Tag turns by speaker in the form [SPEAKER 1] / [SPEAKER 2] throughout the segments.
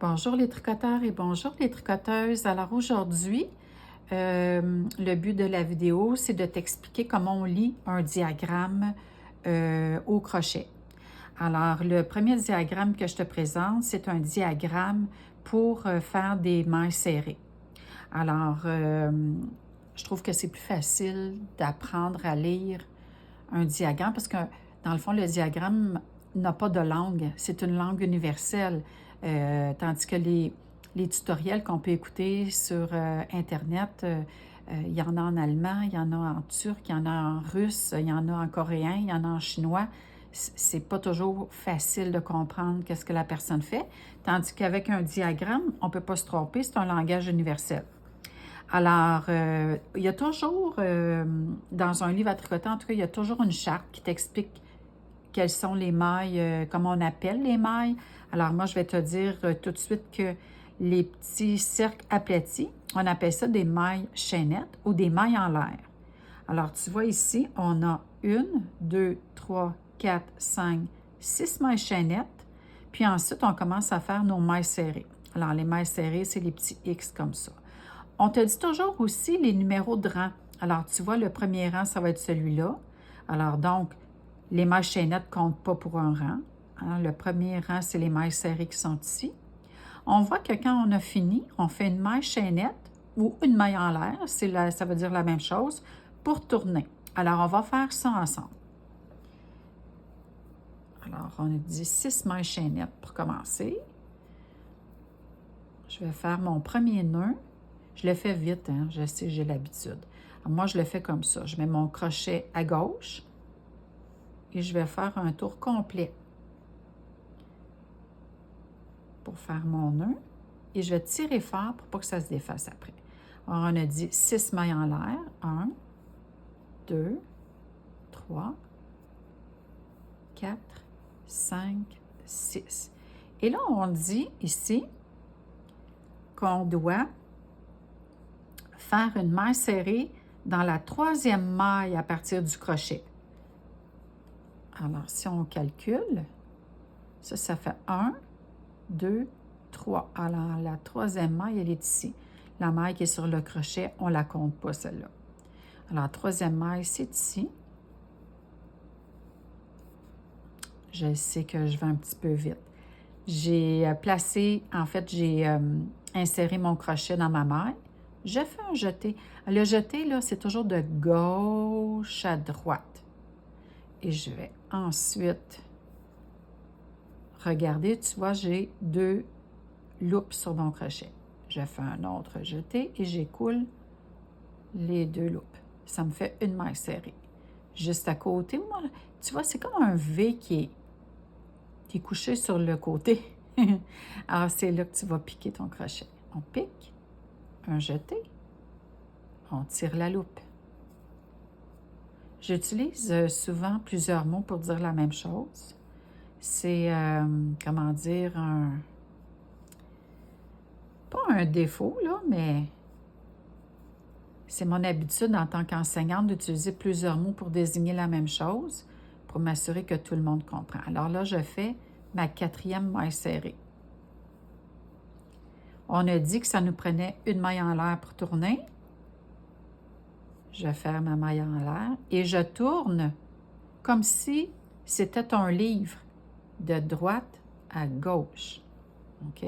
[SPEAKER 1] Bonjour les tricoteurs et bonjour les tricoteuses. Alors aujourd'hui, le but de la vidéo, c'est de t'expliquer comment on lit un diagramme au crochet. Alors, le premier diagramme que je te présente, c'est un diagramme pour faire des mailles serrées. Alors, je trouve que c'est plus facile d'apprendre à lire un diagramme parce que, dans le fond, le diagramme n'a pas de langue. C'est une langue universelle. Tandis que les tutoriels qu'on peut écouter sur Internet, il y en a en allemand, il y en a en turc, il y en a en russe, il y en a en coréen, il y en a en chinois. C'est pas toujours facile de comprendre qu'est-ce que la personne fait. Tandis qu'avec un diagramme, on ne peut pas se tromper, c'est un langage universel. Alors, il y a toujours, dans un livre à tricoter, en tout cas, il y a toujours une charte qui t'explique quelles sont les mailles, comment on appelle les mailles. Alors, moi, je vais te dire tout de suite que les petits cercles aplatis, on appelle ça des mailles chaînettes ou des mailles en l'air. Alors, tu vois ici, on a 1, 2, 3, 4, 5, 6 mailles chaînettes. Puis ensuite, on commence à faire nos mailles serrées. Alors, les mailles serrées, c'est les petits X comme ça. On te dit toujours aussi les numéros de rang. Alors, tu vois, le premier rang, ça va être celui-là. Alors, donc, les mailles chaînettes ne comptent pas pour un rang. Hein? Le premier rang, c'est les mailles serrées qui sont ici. On voit que quand on a fini, on fait une maille chaînette ou une maille en l'air, ça veut dire la même chose, pour tourner. Alors, on va faire ça ensemble. Alors, on a dit 6 mailles chaînettes pour commencer. Je vais faire mon premier nœud. Je le fais vite, hein? Je sais, j'ai l'habitude. Moi, je le fais comme ça. Je mets mon crochet à gauche et je vais faire un tour complet pour faire mon nœud. Et je vais tirer fort pour pas que ça se défasse après. Alors, on a dit 6 mailles en l'air. 1, 2, 3, 4, 5, 6. Et là, on dit ici qu'on doit faire une maille serrée dans la troisième maille à partir du crochet. Alors, si on calcule, ça fait 1, 2, 3. Alors, la troisième maille, elle est ici. La maille qui est sur le crochet, on ne la compte pas, celle-là. Alors, la troisième maille, c'est ici. Je sais que je vais un petit peu vite. J'ai placé, en fait, j'ai inséré mon crochet dans ma maille. Je fais un jeté. Le jeté, là, c'est toujours de gauche à droite. Et je vais ensuite regarder. Tu vois, j'ai 2 loupes sur mon crochet. Je fais un autre jeté et j'écoule les 2 loupes. Ça me fait une maille serrée. Juste à côté, moi, tu vois, c'est comme un V qui est couché sur le côté. Alors, c'est là que tu vas piquer ton crochet. On pique, un jeté, on tire la loupe. J'utilise souvent plusieurs mots pour dire la même chose. C'est, comment dire, pas un défaut, là, mais c'est mon habitude en tant qu'enseignante d'utiliser plusieurs mots pour désigner la même chose, pour m'assurer que tout le monde comprend. Alors là, je fais ma 4e maille serrée. On a dit que ça nous prenait une maille en l'air pour tourner. Je vais faire ma maille en l'air et je tourne comme si c'était un livre de droite à gauche. OK?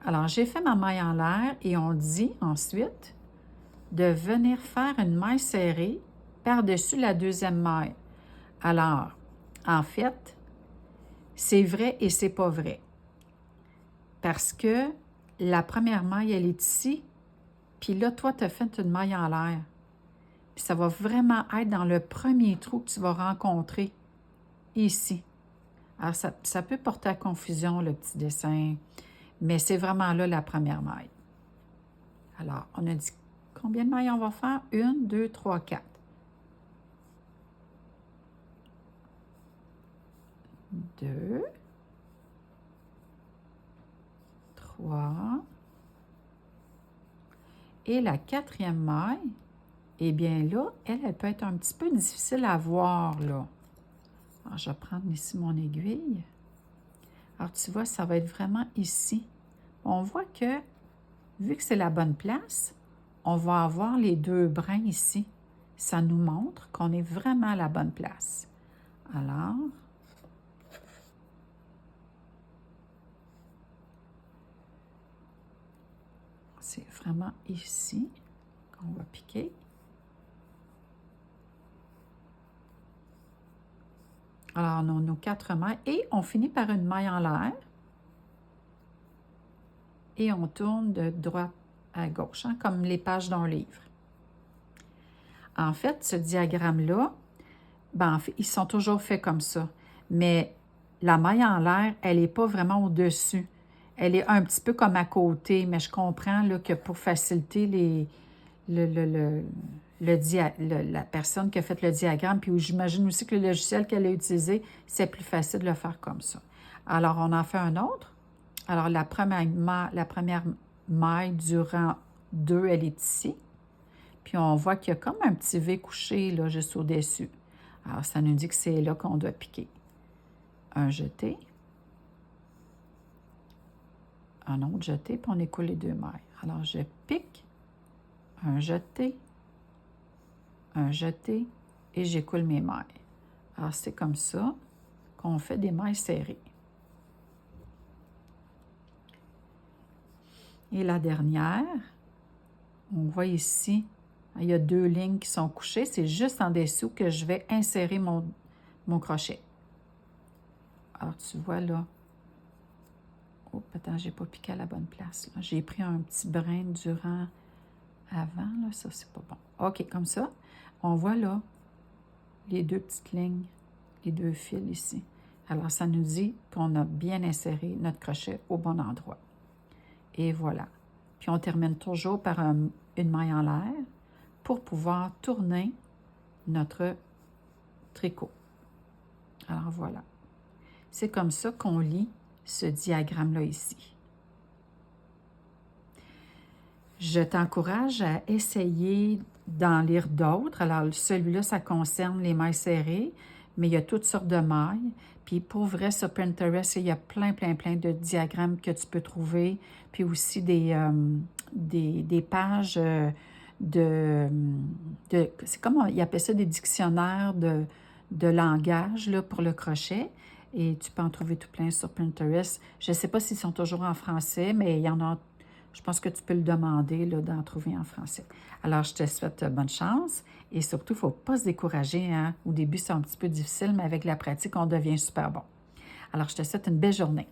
[SPEAKER 1] Alors, j'ai fait ma maille en l'air et on dit ensuite de venir faire une maille serrée par-dessus la 2e maille. Alors, en fait, c'est vrai et c'est pas vrai. Parce que la première maille, elle est ici, puis là, toi, tu as fait une maille en l'air. Puis ça va vraiment être dans le premier trou que tu vas rencontrer ici. Alors, ça peut porter à confusion, le petit dessin, mais c'est vraiment là la première maille. Alors, on a dit combien de mailles on va faire? 1, 2, 3, 4. 2, 3. Et la 4e maille, eh bien là, elle peut être un petit peu difficile à voir, là. Alors, je vais prendre ici mon aiguille. Alors, tu vois, ça va être vraiment ici. On voit que, vu que c'est la bonne place, on va avoir les deux brins ici. Ça nous montre qu'on est vraiment à la bonne place. Alors, c'est vraiment ici qu'on va piquer. Alors, on a nos 4 mailles et on finit par une maille en l'air. Et on tourne de droite à gauche, hein, comme les pages d'un livre. En fait, ce diagramme-là, ben, en fait, ils sont toujours faits comme ça. Mais la maille en l'air, elle n'est pas vraiment au-dessus. Elle est un petit peu comme à côté, mais je comprends là, que pour faciliter la personne qui a fait le diagramme, puis j'imagine aussi que le logiciel qu'elle a utilisé, c'est plus facile de le faire comme ça. Alors, on en fait un autre. Alors, la première maille du rang 2, elle est ici. Puis, on voit qu'il y a comme un petit V couché, là, juste au-dessus. Alors, ça nous dit que c'est là qu'on doit piquer. Un jeté. Un autre jeté, puis on écoule les 2 mailles. Alors, je pique. Un jeté. Un jeté. Et j'écoule mes mailles. Alors, c'est comme ça qu'on fait des mailles serrées. Et la dernière, on voit ici, il y a 2 lignes qui sont couchées. C'est juste en dessous que je vais insérer mon crochet. Alors, tu vois là. Oh, attends, j'ai pas piqué à la bonne place. J'ai pris un petit brin durant avant. Là, ça, c'est pas bon. OK, comme ça, on voit là les 2 petites lignes, les 2 fils ici. Alors, ça nous dit qu'on a bien inséré notre crochet au bon endroit. Et voilà. Puis, on termine toujours par une maille en l'air pour pouvoir tourner notre tricot. Alors, voilà. C'est comme ça qu'on lit ce diagramme-là ici. Je t'encourage à essayer d'en lire d'autres. Alors, celui-là, ça concerne les mailles serrées, mais il y a toutes sortes de mailles. Puis, pour vrai, sur Pinterest, il y a plein de diagrammes que tu peux trouver. Puis aussi des pages c'est comme, ils appellent ça des dictionnaires de langage là, pour le crochet. Et tu peux en trouver tout plein sur Pinterest. Je ne sais pas s'ils sont toujours en français, mais il y en a. Je pense que tu peux le demander d'en trouver en français. Alors, je te souhaite bonne chance et surtout, il ne faut pas se décourager. Hein? Au début, c'est un petit peu difficile, mais avec la pratique, on devient super bon. Alors, je te souhaite une belle journée.